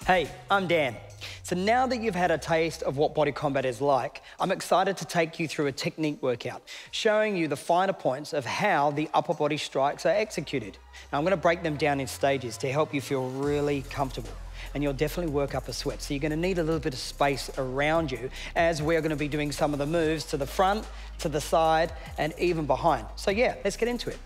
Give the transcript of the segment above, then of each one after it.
Hey, I'm Dan. So now that you've had a taste of what body combat is like, I'm excited to take you through a technique workout, showing you the finer points of how the upper body strikes are executed. Now I'm gonna break them down in stages to help you feel really comfortable. And you'll definitely work up a sweat. So you're gonna need a little bit of space around you as we're gonna be doing some of the moves to the front, to the side, and even behind. So yeah, let's get into it.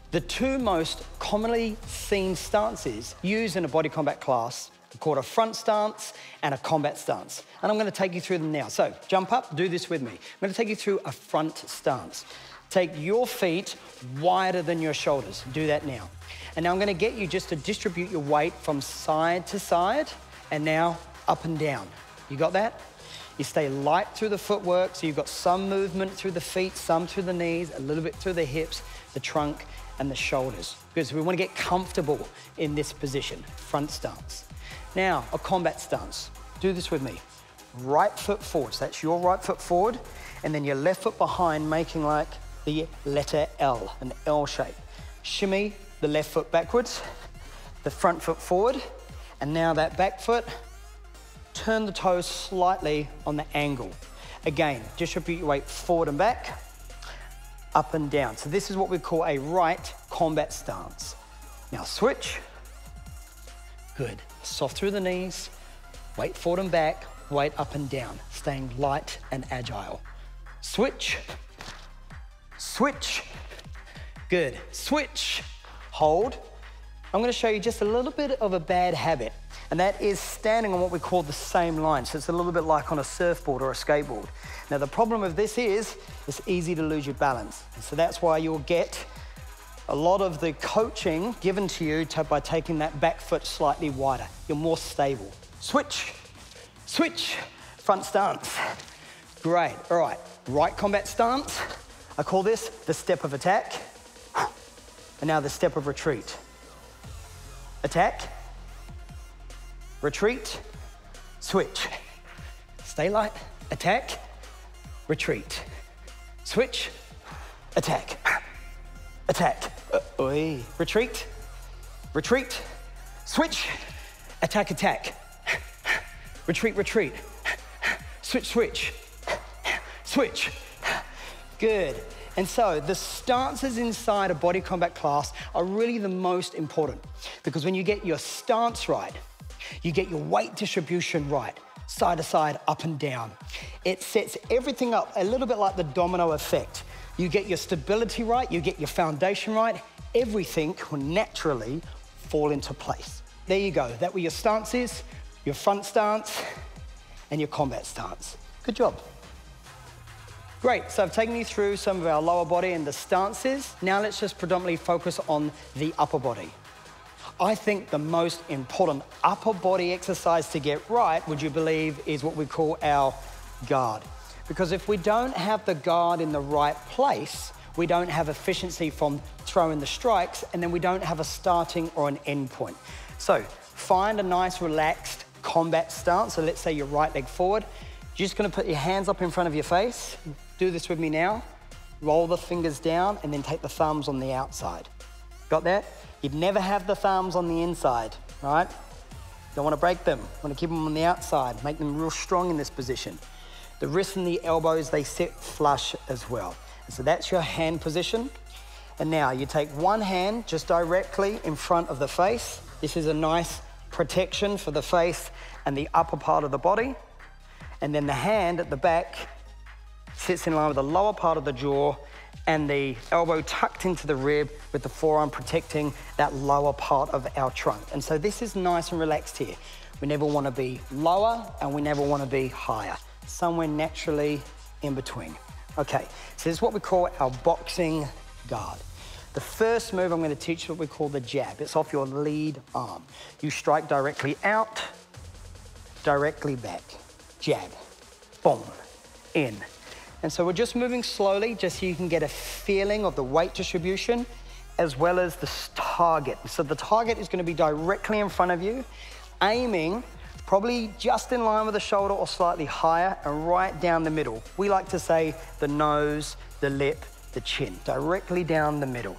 The two most commonly seen stances used in a body combat class are called a front stance and a combat stance. And I'm gonna take you through them now. So jump up, do this with me. I'm gonna take you through a front stance. Take your feet wider than your shoulders. Do that now. And now I'm gonna get you just to distribute your weight from side to side and now up and down. You got that? You stay light through the footwork, so you've got some movement through the feet, some through the knees, a little bit through the hips, the trunk, and the shoulders. Because we wanna get comfortable in this position, front stance. Now, a combat stance. Do this with me. Right foot forward, so that's your right foot forward, and then your left foot behind, making like the letter L, an L shape. Shimmy the left foot backwards, the front foot forward, and now that back foot, turn the toes slightly on the angle. Again, distribute your weight forward and back, up and down. So this is what we call a right combat stance. Now switch. Good. Soft through the knees, weight forward and back, weight up and down, staying light and agile. Switch. Switch. Good. Switch. Hold. I'm going to show you just a little bit of a bad habit, and that is standing on what we call the same line. So it's a little bit like on a surfboard or a skateboard. Now the problem with this is it's easy to lose your balance. And so that's why you'll get a lot of the coaching given to you by taking that back foot slightly wider. You're more stable. Switch, switch, front stance. Great, all right. Right combat stance. I call this the step of attack. And now the step of retreat. Attack, retreat, switch. Stay light, attack, retreat. Switch, attack, attack. Retreat, retreat, switch, attack, attack. Retreat, retreat, switch, switch, switch. Good. And so the stances inside a body combat class are really the most important, because when you get your stance right, you get your weight distribution right, side to side, up and down. It sets everything up a little bit like the domino effect. You get your stability right, you get your foundation right, everything will naturally fall into place. There you go. That were your stances, your front stance, and your combat stance. Good job. Great, so I've taken you through some of our lower body and the stances. Now let's just predominantly focus on the upper body. I think the most important upper body exercise to get right, would you believe, is what we call our guard. Because if we don't have the guard in the right place, we don't have efficiency from throwing the strikes, and then we don't have a starting or an end point. So find a nice relaxed combat stance. So let's say your right leg forward. You're just gonna put your hands up in front of your face. Do this with me now. Roll the fingers down and then take the thumbs on the outside. Got that? You'd never have the thumbs on the inside, right? Don't wanna break them. Wanna keep them on the outside. Make them real strong in this position. The wrists and the elbows, they sit flush as well. And so that's your hand position. And now you take one hand just directly in front of the face. This is a nice protection for the face and the upper part of the body. And then the hand at the back sits in line with the lower part of the jaw and the elbow tucked into the rib with the forearm protecting that lower part of our trunk. And so this is nice and relaxed here. We never want to be lower and we never want to be higher. Somewhere naturally in between. Okay, so this is what we call our boxing guard. The first move I'm going to teach you what we call the jab. It's off your lead arm. You strike directly out, directly back. Jab, boom, in. And so we're just moving slowly just so you can get a feeling of the weight distribution as well as the target. So the target is going to be directly in front of you, aiming probably just in line with the shoulder or slightly higher and right down the middle. We like to say the nose, the lip, the chin, directly down the middle.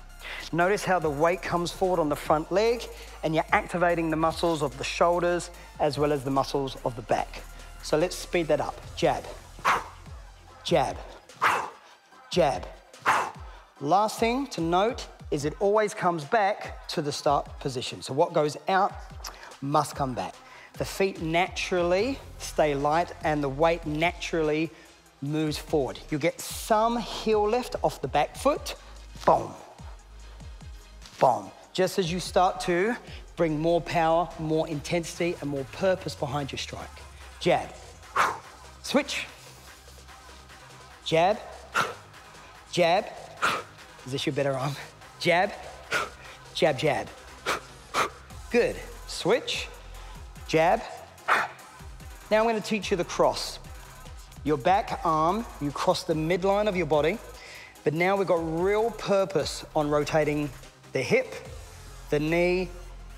Notice how the weight comes forward on the front leg and you're activating the muscles of the shoulders as well as the muscles of the back. So let's speed that up. Jab, jab, jab. Last thing to note is it always comes back to the start position. So what goes out must come back. The feet naturally stay light and the weight naturally moves forward. You get some heel lift off the back foot, boom, boom. Just as you start to bring more power, more intensity, and more purpose behind your strike. Jab, switch, jab, jab. Is this your better arm? Jab, jab, jab. Good. Switch, jab. Now I'm going to teach you the cross. Your back arm, you cross the midline of your body, but now we've got real purpose on rotating the hip, the knee,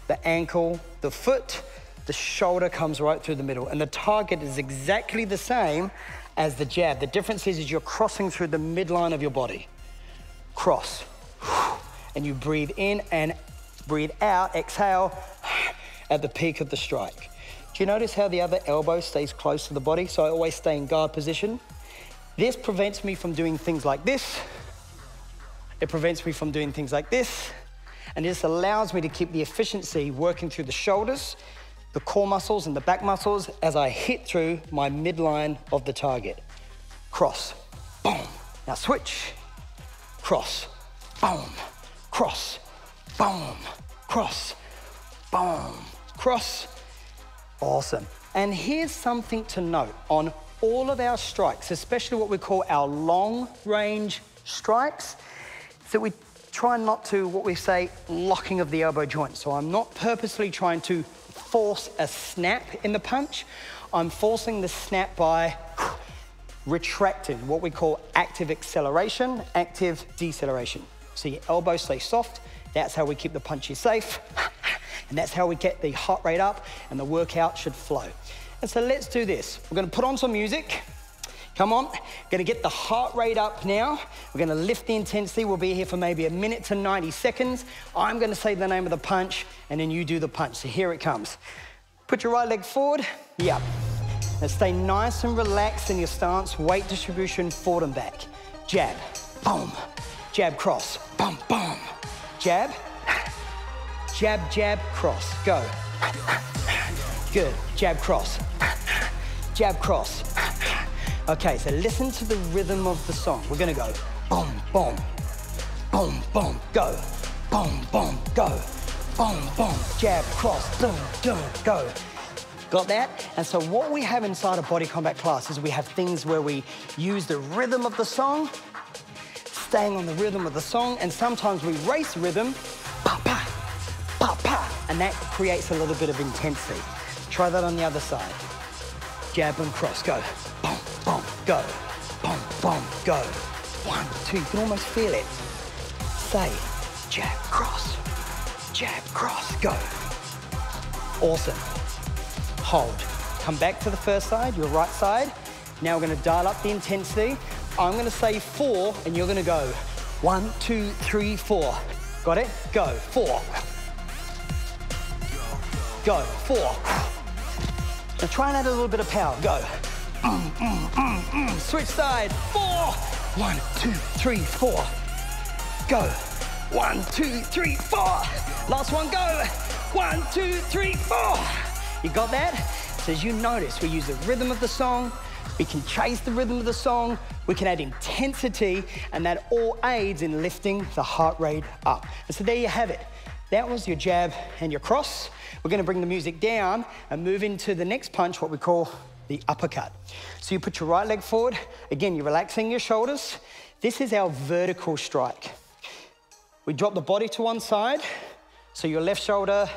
the ankle, the foot, the shoulder comes right through the middle, and the target is exactly the same as the jab. The difference is you're crossing through the midline of your body. Cross. And you breathe in and breathe out, exhale at the peak of the strike. Do you notice how the other elbow stays close to the body? So I always stay in guard position. This prevents me from doing things like this. It prevents me from doing things like this. And this allows me to keep the efficiency working through the shoulders, the core muscles and the back muscles as I hit through my midline of the target. Cross, boom. Now switch, cross, boom, cross, boom, cross, boom, cross. Awesome. And here's something to note on all of our strikes, especially what we call our long range strikes, so we try not to, what we say, locking of the elbow joint. So I'm not purposely trying to force a snap in the punch. I'm forcing the snap by retracting, what we call active acceleration, active deceleration. So your elbows stay soft. That's how we keep the punches safe. And that's how we get the heart rate up and the workout should flow. And so let's do this. We're gonna put on some music. Come on, gonna get the heart rate up now. We're gonna lift the intensity. We'll be here for maybe 1 minute to 90 seconds. I'm gonna say the name of the punch and then you do the punch. So here it comes. Put your right leg forward, yep. Now stay nice and relaxed in your stance. Weight distribution forward and back. Jab, boom. Jab, cross, boom, boom. Jab, jab, jab, cross, go. Good, jab, cross, jab, cross. Okay, so listen to the rhythm of the song. We're gonna go boom, boom, boom, boom, go, boom, boom, go, boom, boom, jab, cross, boom, boom, go. Got that? And so what we have inside a body combat class is we have things where we use the rhythm of the song, staying on the rhythm of the song, and sometimes we race rhythm, pa, pa, pa, pa, and that creates a little bit of intensity. Try that on the other side. Jab and cross, go. Boom, boom, go. Boom, boom, go. 1, 2, you can almost feel it. Say, jab, cross, go. Awesome. Hold. Come back to the first side, your right side. Now we're gonna dial up the intensity. I'm gonna say 4, and you're gonna go 1, 2, 3, 4. Got it? Go, 4. Go, 4. Now try and add a little bit of power. Go. Switch side. 4. 1, 2, 3, 4. Go. 1, 2, 3, 4. Last one, go. 1, 2, 3, 4. You got that? So as you notice, we use the rhythm of the song. We can chase the rhythm of the song. We can add intensity, and that all aids in lifting the heart rate up. And so there you have it. That was your jab and your cross. We're gonna bring the music down and move into the next punch, what we call the uppercut. So you put your right leg forward. Again, you're relaxing your shoulders. This is our vertical strike. We drop the body to one side. So your left shoulder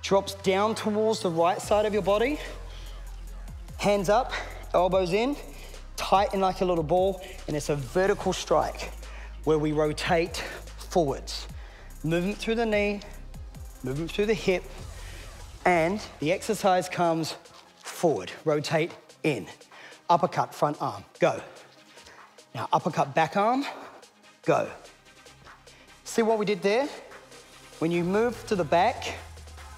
drops down towards the right side of your body. Hands up, elbows in, tighten like a little ball, and it's a vertical strike where we rotate forwards. Movement through the knee, movement through the hip, and the exercise comes forward, rotate in. Uppercut, front arm, go. Now uppercut, back arm, go. See what we did there? When you move to the back,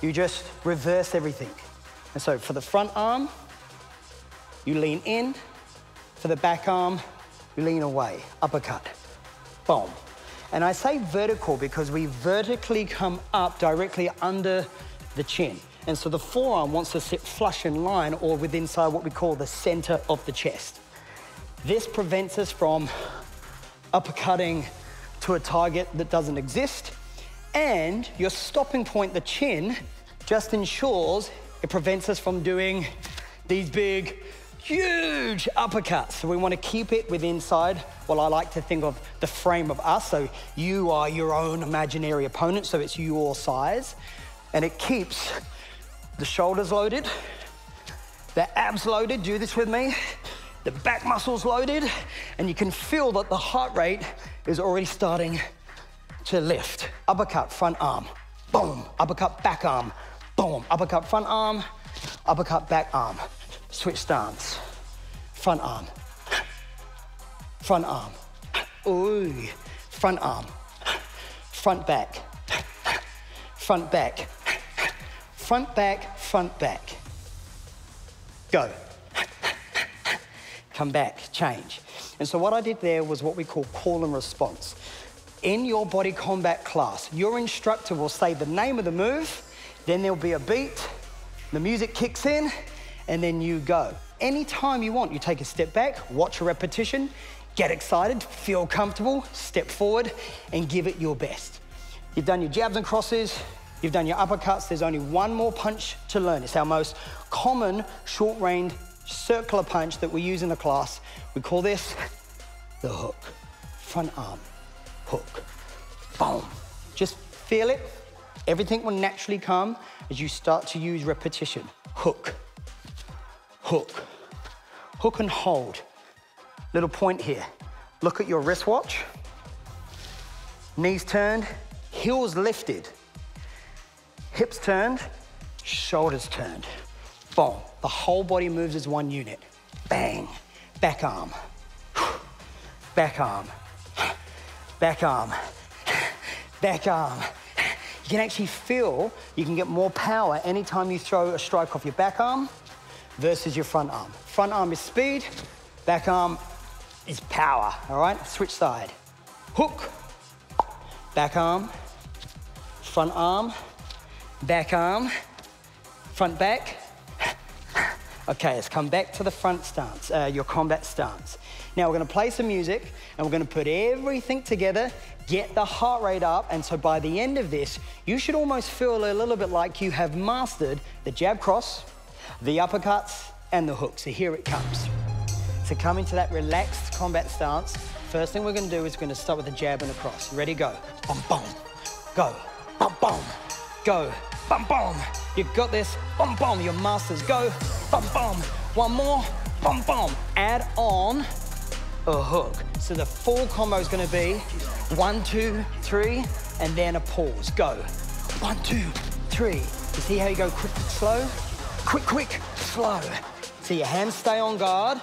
you just reverse everything. And so for the front arm, you lean in. For the back arm, you lean away. Uppercut. Boom. And I say vertical because we vertically come up directly under the chin. And so the forearm wants to sit flush in line or within inside what we call the center of the chest. This prevents us from uppercutting to a target that doesn't exist. And your stopping point, the chin, just ensures it prevents us from doing these big, huge uppercuts. So we want to keep it within inside what I like to think of the frame of us. So you are your own imaginary opponent, so it's your size. And it keeps the shoulders loaded, the abs loaded, do this with me, the back muscles loaded, and you can feel that the heart rate is already starting to lift. Uppercut, front arm, boom. Uppercut, back arm, boom. Uppercut, front arm, uppercut, back arm. Switch stance. Front arm. Front arm. Ooh. Front arm. Front back. Front back. Front back, front back. Go. Come back, change. And so what I did there was what we call call and response. In your body combat class, your instructor will say the name of the move, then there'll be a beat, the music kicks in, and then you go. Anytime you want, you take a step back, watch a repetition, get excited, feel comfortable, step forward, and give it your best. You've done your jabs and crosses, you've done your uppercuts, there's only one more punch to learn. It's our most common short-range circular punch that we use in the class. We call this the hook. Front arm, hook, boom. Just feel it. Everything will naturally come as you start to use repetition. Hook, hook, hook and hold. Little point here. Look at your wristwatch. Knees turned, heels lifted. Hips turned, shoulders turned. Boom. The whole body moves as one unit. Bang. Back arm. Back arm. Back arm. Back arm. You can actually feel you can get more power anytime you throw a strike off your back arm versus your front arm. Front arm is speed, back arm is power, all right? Switch side. Hook, back arm, front arm, back arm, front back. Okay, let's come back to the front stance, your combat stance. Now we're gonna play some music and we're gonna put everything together, get the heart rate up, and so by the end of this, you should almost feel a little bit like you have mastered the jab cross, the uppercuts, and the hook. So here it comes. To come into that relaxed combat stance, first thing we're gonna do is we're gonna start with a jab and a cross. Ready, go. Bum, bum. Go. Bum, bum. Go. Bum, bum. You got this. Bum, bum. Your masters. Go. Bum, bum. One more. Bum, bum. Add on a hook. So the full combo is gonna be 1, 2, 3, and then a pause. Go. 1, 2, 3. You see how you go quick, slow? Quick, quick, slow. So your hands stay on guard.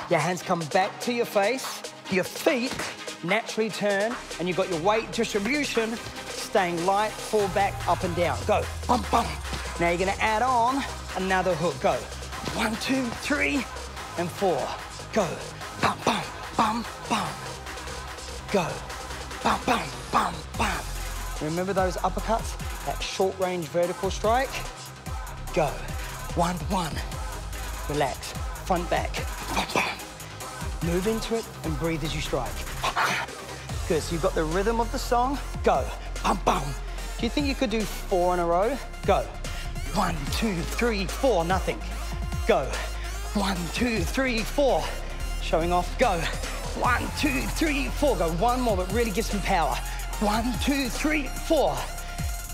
Your hands come back to your face. Your feet naturally turn, and you've got your weight distribution staying light, fall back, up and down. Go. Bum, bum. Now you're gonna add on another hook. Go. 1, 2, 3, and 4. Go. Bum, bum, bum, bum. Go. Bum, bum, bum, bum. Remember those uppercuts? That short range vertical strike? Go. 1, 1. Relax. Front, back. Bum, bum. Move into it and breathe as you strike. Good, so you've got the rhythm of the song. Go. Bum, bum. Do you think you could do 4 in a row? Go. 1, 2, 3, 4, nothing. Go. 1, 2, 3, 4. Showing off, go. 1, 2, 3, 4. Go one more, but really get some power. 1, 2, 3, 4.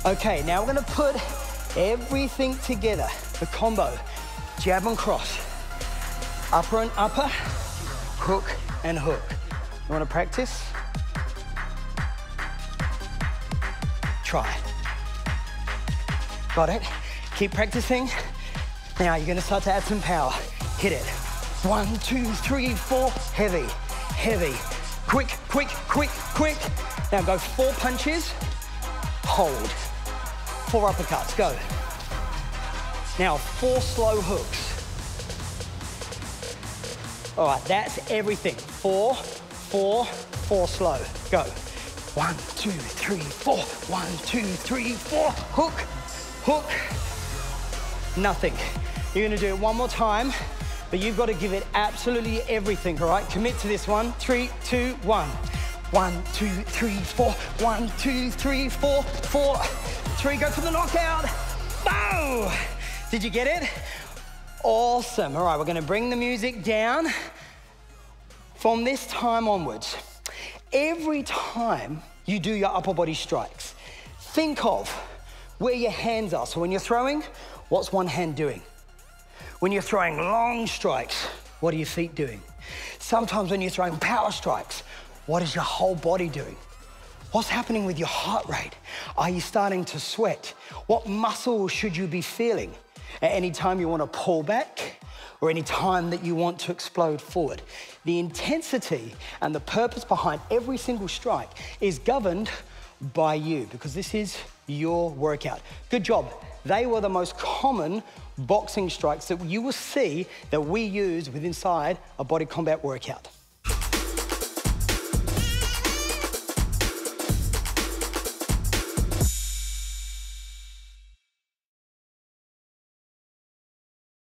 Okay, now we're gonna put everything together. The combo, jab and cross. Upper and upper, hook and hook. You wanna practice? Try. Got it? Keep practicing. Now you're gonna start to add some power. Hit it. 1, 2, 3, 4, heavy, heavy. quick, quick, quick, quick. Now go 4 punches, hold. 4 uppercuts, go. Now 4 slow hooks. All right, that's everything. 4, 4, 4 slow, go. 1, 2, 3, 4, 1, 2, 3, 4, hook, hook, nothing. You're gonna do it one more time, but you've got to give it absolutely everything, all right? Commit to this one. 3, 2, 1. 1, 2, 3, 4. 1, 2, 3, 4. 4, 3, go for the knockout. Boom! Did you get it? Awesome. All right, we're gonna bring the music down. From this time onwards, every time you do your upper body strikes, think of where your hands are. So when you're throwing, what's one hand doing? When you're throwing long strikes, what are your feet doing? Sometimes when you're throwing power strikes, what is your whole body doing? What's happening with your heart rate? Are you starting to sweat? What muscles should you be feeling at any time you want to pull back or any time that you want to explode forward? The intensity and the purpose behind every single strike is governed by you because this is your workout. Good job. They were the most common boxing strikes that you will see that we use within inside a body combat workout.